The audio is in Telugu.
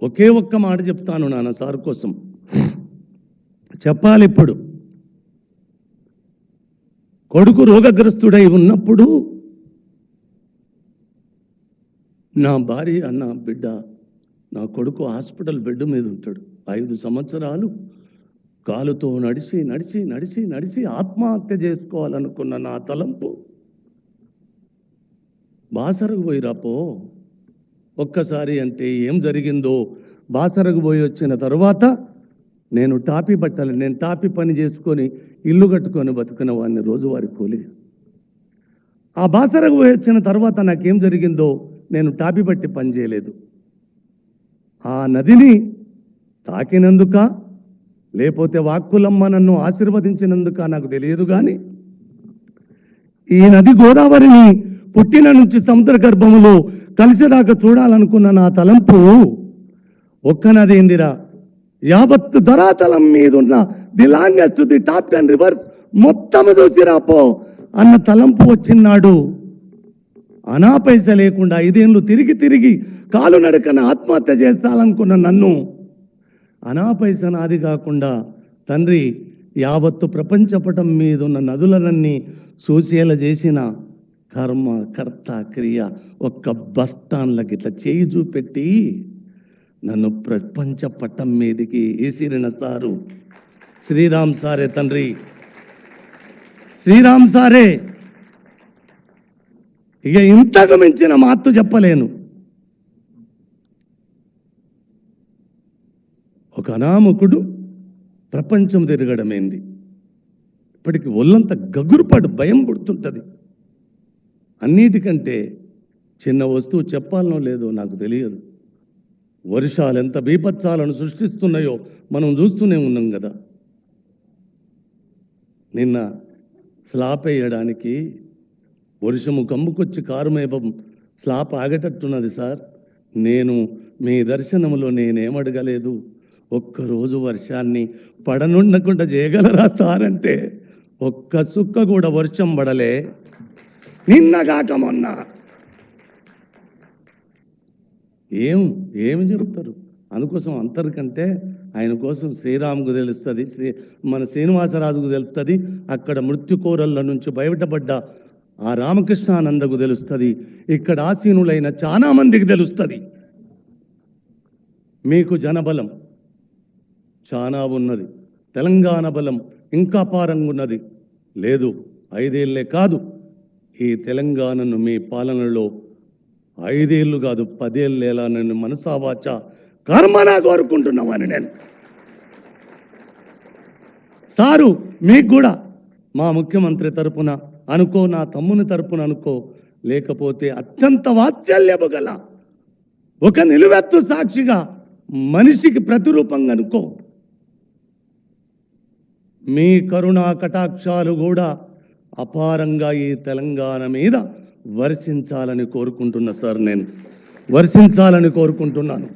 ఒకే ఒక్క మాట చెప్తాను నాన్న సార్ కోసం చెప్పాలి. ఇప్పుడు కొడుకు రోగగ్రస్తుడై ఉన్నప్పుడు నా భార్య నా బిడ్డ నా కొడుకు హాస్పిటల్ బెడ్ మీద ఉంటాడు. 5 సంవత్సరాలు కాలుతో నడిచి నడిచి నడిచి నడిచి ఆత్మహత్య చేసుకోవాలనుకున్న నా తలంపు బాసరకు పోయిరాపో ఒక్కసారి అంటే ఏం జరిగిందో. బాసరకు పోయి వచ్చిన తర్వాత నేను టాపీ పని చేసుకొని ఇల్లు కట్టుకొని బతుకున్న వాడిని రోజువారి కూలి. ఆ బాసరకు పోయి వచ్చిన తర్వాత నాకేం జరిగిందో నేను టాపీ బట్టి పని చేయలేదు. ఆ నదిని తాకినందుక లేకపోతే వాక్కులమ్మ నన్ను ఆశీర్వదించినందుక నాకు తెలియదు. కానీ ఈ నది గోదావరిని పుట్టిన నుంచి సముద్ర గర్భములో కలిసేదాకా చూడాలనుకున్న నా తలంపు ఒక్క నది ఏందిరా, యావత్తు ధరాతలం మీద ఉన్న the longest the top 10 reverse మొత్తం చూసిరాపో అన్న తలంపు వచ్చినాడు. అనా పైస లేకుండా 5 ఏళ్ళు తిరిగి తిరిగి కాలు నడకన ఆత్మహత్య చేస్తాలనుకున్న నన్ను అనా పైస నాది కాకుండా తండ్రి యావత్తు ప్రపంచపటం మీద ఉన్న నదులనన్నీ సూచేల చేసిన కర్మ కర్త క్రియ ఒక్క బస్టాండ్లకి ఇట్లా చేయి చూపెట్టి నన్ను ప్రపంచ పట్టం మీదికి ఏసిరిన సారు శ్రీరామ్ సారే. తండ్రి శ్రీరామ్ సారే. ఇక ఇంతకు మించిన మాత్తు చెప్పలేను. ఒక అనామకుడు ప్రపంచం తిరగడమేంది. ఇప్పటికి ఒళ్ళంతా గగురుపాటు భయం పుడుతుంటుంది. అన్నిటికంటే చిన్న వస్తువు చెప్పాలనో లేదో నాకు తెలియదు. వర్షాలు ఎంత బీభత్సాలను సృష్టిస్తున్నాయో మనం చూస్తూనే ఉన్నాం కదా. నిన్న స్లాబ్ వేయడానికి వర్షము కమ్ముకొచ్చి కారుమేపం స్లాబ్ ఆగేటట్టున్నది సార్. నేను మీ దర్శనంలో నేనేమడగలేదు, ఒక్కరోజు వర్షాన్ని పడనుండకుండా చేయగలరా సార్ అంటే ఒక్క సుక్క కూడా వర్షం పడలే. నిన్నగాక మొన్న ఏమి చెప్తారు. అందుకోసం అంతరికంటే ఆయన కోసం శ్రీరాముకు తెలుస్తుంది, మన శ్రీనివాసరాజుకు తెలుస్తుంది, అక్కడ మృత్యుకోరళ్ళ నుంచి బయటపడ్డ ఆ రామకృష్ణానందకు తెలుస్తుంది, ఇక్కడ ఆసీనులైన చాలా మందికి తెలుస్తుంది. మీకు జనబలం చాలా ఉన్నది, తెలంగాణ బలం ఇంకా అపారంగా ఉన్నది. లేదు 5 ఏళ్లే కాదు, ఈ తెలంగాణను మీ పాలనలో 5 ఏళ్ళు కాదు 10 ఏళ్ళేలా నేను మనసావాచ కర్మనా కోరుకుంటున్నామని నేను సారు. మీకు కూడా మా ముఖ్యమంత్రి తరపున అనుకో, నా తమ్ముని తరపున అనుకో, లేకపోతే అత్యంత వాత్సల్యము గల ఒక నిలువెత్తు సాక్షిగా మనిషికి ప్రతిరూపంగా అనుకో, మీ కరుణా కటాక్షాలు కూడా అపారంగా ఈ తెలంగాణ మీద వర్షించాలని కోరుకుంటున్నా సార్. నేను వర్షించాలని కోరుకుంటున్నాను.